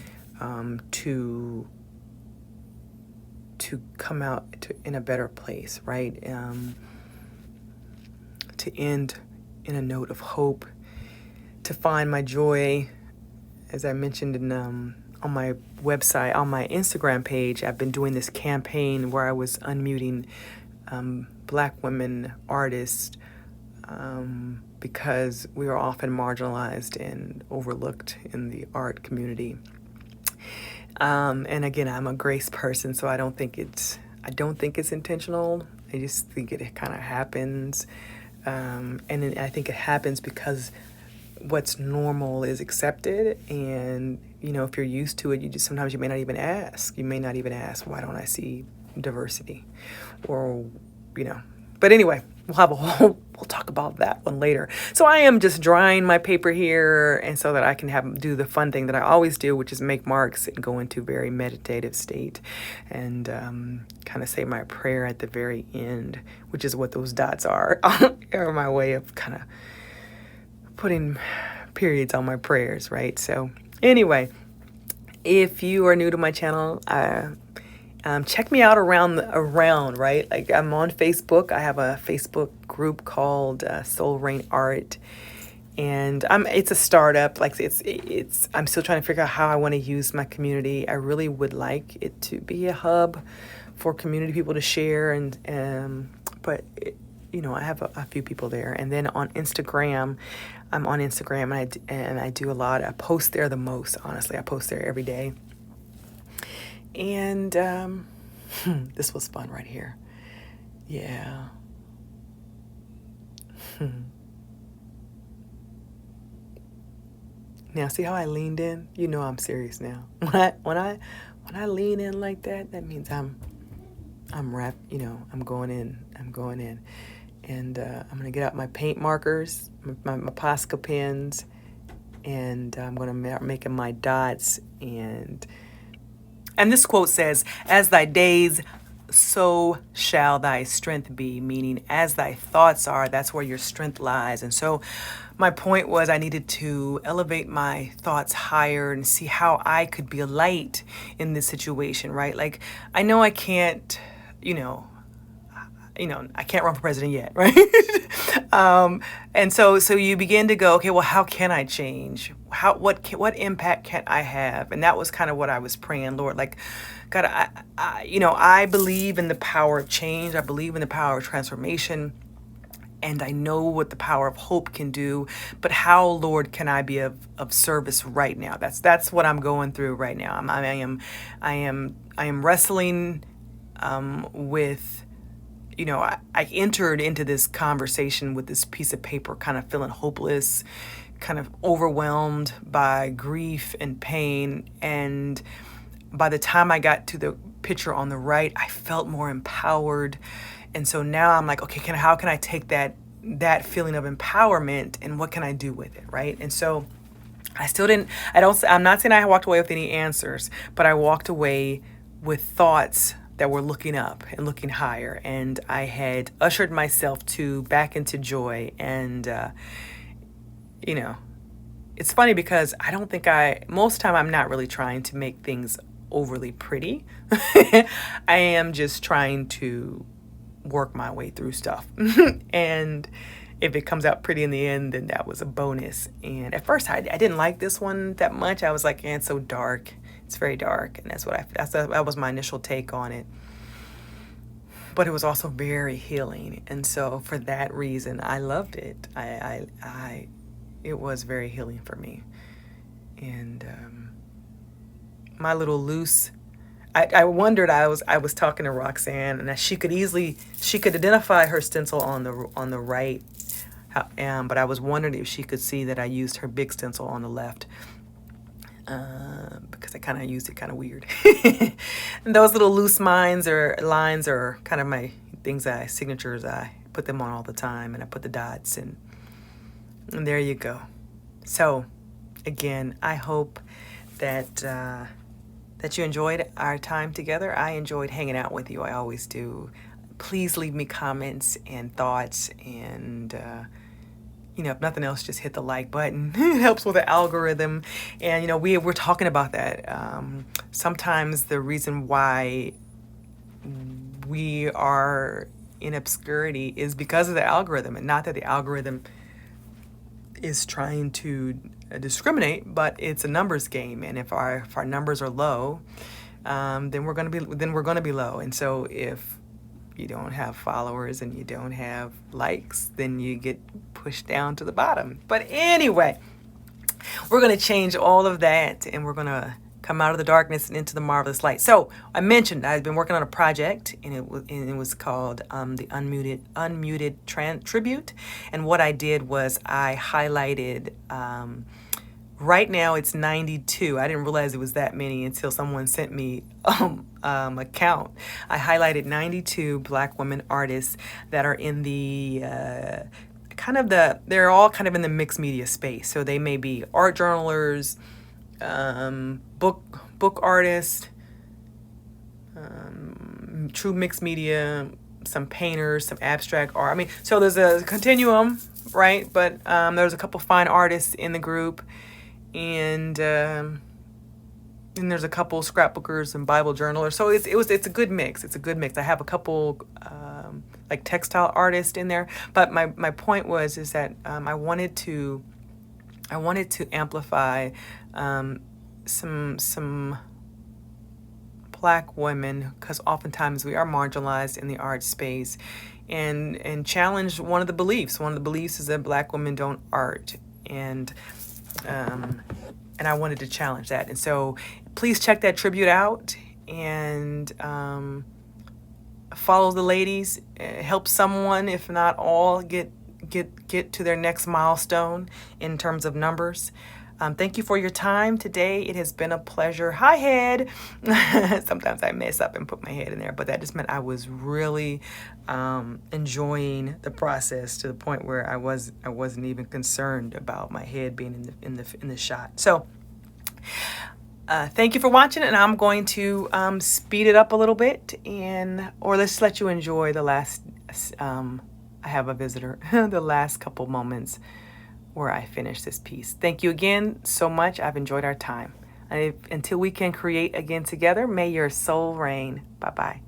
to come out in a better place, right? To end in a note of hope, to find my joy. As I mentioned on my website, on my Instagram page, I've been doing this campaign where I was unmuting Black women artists because we are often marginalized and overlooked in the art community. And again, I'm a grace person, so I don't think it's intentional. I just think it kind of happens, and I think it happens because what's normal is accepted, and if you're used to it, sometimes you may not even ask. You may not even ask, why don't I see diversity, or But anyway. we'll talk about that one later. So I am just drying my paper here, and so that I can do the fun thing that I always do, which is make marks and go into very meditative state, and kind of say my prayer at the very end, which is what those dots are. Are my way of kind of putting periods on my prayers, right? So anyway, if you are new to my channel, check me out around, right? Like, I'm on Facebook. I have a Facebook group called Soul Rain Art, and it's a startup. Like, I'm still trying to figure out how I want to use my community. I really would like it to be a hub for community people to share, but I have a few people there. And then on Instagram, I'm on Instagram, and I do a lot. I post there the most, honestly. I post there every day. And this was fun right here. Yeah. Now, see how I leaned in? You know I'm serious now. When I lean in like that, that means I'm going in. And I'm gonna get out my paint markers, my Posca pens, and I'm gonna making my dots. And this quote says, "As thy days, so shall thy strength be," meaning as thy thoughts are, that's where your strength lies. And so my point was I needed to elevate my thoughts higher and see how I could be a light in this situation, right? Like, I know I can't, I can't run for president yet, right? And so you begin to go, okay, well, how can I change? What impact can I have? And that was kind of what I was praying, Lord. Like, God, I believe in the power of change. I believe in the power of transformation. And I know what the power of hope can do, but how, Lord, can I be of service right now? That's what I'm going through right now. I am wrestling with. I entered into this conversation with this piece of paper, kind of feeling hopeless, kind of overwhelmed by grief and pain. And by the time I got to the picture on the right, I felt more empowered. And so now I'm like, okay, how can I take that feeling of empowerment and what can I do with it, right? And so I'm not saying I walked away with any answers, but I walked away with thoughts that were looking up and looking higher, and I had ushered myself back into joy. And it's funny because I don't think most of the time I'm not really trying to make things overly pretty. I am just trying to work my way through stuff. And if it comes out pretty in the end, then that was a bonus. And at first I didn't like this one that much. I was like, it's so dark. It's very dark, and that was my initial take on it. But it was also very healing, and so for that reason, I loved it. It was very healing for me. And my little loose. I wondered. I was talking to Roxanne, and she could identify her stencil on the right, but I was wondering if she could see that I used her big stencil on the left. Because I kind of used it kind of weird. And those little loose lines are kind of my signatures. I put them on all the time, and I put the dots, and there you go. So again, I hope that you enjoyed our time together. I enjoyed hanging out with you. I always do. Please leave me comments and thoughts, and if nothing else, just hit the like button. It helps with the algorithm. And, we're talking about that. Sometimes the reason why we are in obscurity is because of the algorithm, and not that the algorithm is trying to discriminate, but it's a numbers game. And if our numbers are low, then we're going to be low. And so if you don't have followers and you don't have likes, then you get pushed down to the bottom. But anyway, we're going to change all of that, and we're going to come out of the darkness and into the marvelous light. So I mentioned I've been working on a project, and it was called the Unmuted Tribute. And what I did was I highlighted Right now it's 92. I didn't realize it was that many until someone sent me a count. I highlighted 92 Black women artists that are in the they're all kind of in the mixed media space. So they may be art journalers, book artists, true mixed media, some painters, some abstract art. I mean, so there's a continuum, right? But there's a couple fine artists in the group, and there's a couple scrapbookers and Bible journalers. So it's a good mix. It's a good mix. I have a couple like textile artists in there, but my point is that I wanted to amplify some Black women, because oftentimes we are marginalized in the art space, and challenge one of the beliefs. One of the beliefs is that Black women don't art, and I wanted to challenge that. And so please check that tribute out, and follow the ladies. Help someone, if not all, get to their next milestone in terms of numbers. Thank you for your time today. It has been a pleasure. Hi, head. Sometimes I mess up and put my head in there, but that just meant I was really enjoying the process to the point where I wasn't even concerned about my head being in the shot. So thank you for watching, and I'm going to speed it up a little bit, or let's let you enjoy the last. I have a visitor. The last couple moments where I finish this piece. Thank you again so much. I've enjoyed our time. Until we can create again together, may your soul reign. Bye-bye.